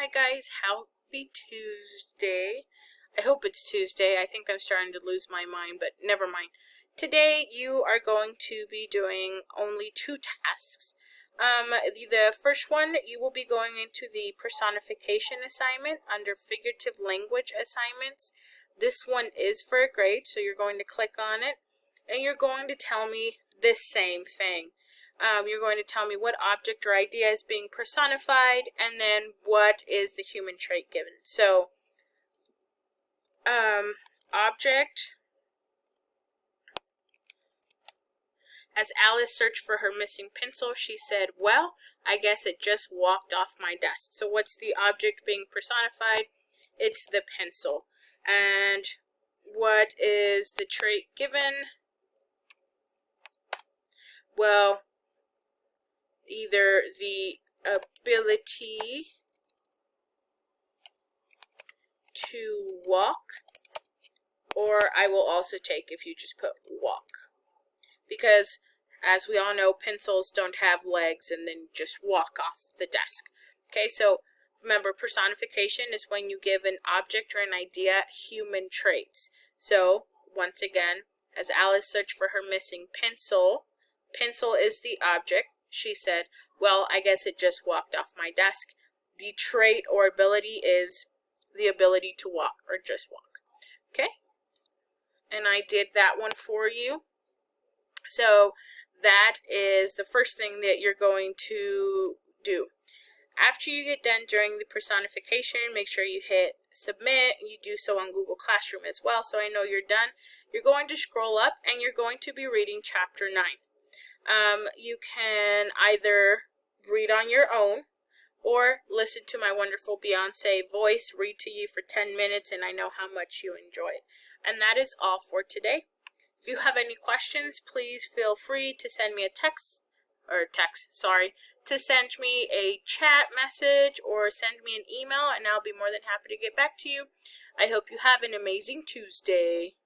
Hi guys, happy Tuesday. I hope it's Tuesday. I think I'm starting to lose my mind, but never mind. Today you are going to be doing only two tasks. The first one, you will be going into the personification assignment under figurative language assignments. This one is for a grade, so you're going to click on it, and you're going to tell me this same thing. You're going to tell me what object or idea is being personified, and then what is the human trait given. So, object. As Alice searched for her missing pencil, she said, "Well, I guess it just walked off my desk." So what's the object being personified? It's the pencil. And what is the trait given? Well, either the ability to walk, or I will also take if you just put walk. Because, as we all know, pencils don't have legs and then just walk off the desk. Okay, so remember, personification is when you give an object or an idea human traits. So, once again, as Alice searched for her missing pencil, pencil is the object. She said, "Well, I guess it just walked off my desk." The trait or ability is the ability to walk or just walk. Okay? And I did that one for you. So that is the first thing that you're going to do. After you get done during the personification, make sure you hit submit. You do so on Google Classroom as well, so I know you're done. You're going to scroll up and you're going to be reading chapter 9. You can either read on your own or listen to my wonderful Beyonce voice read to you for 10 minutes, and I know how much you enjoy it. And that is all for today. If you have any questions, please feel free to send me a to send me a chat message or send me an email, and I'll be more than happy to get back to you. I hope you have an amazing Tuesday.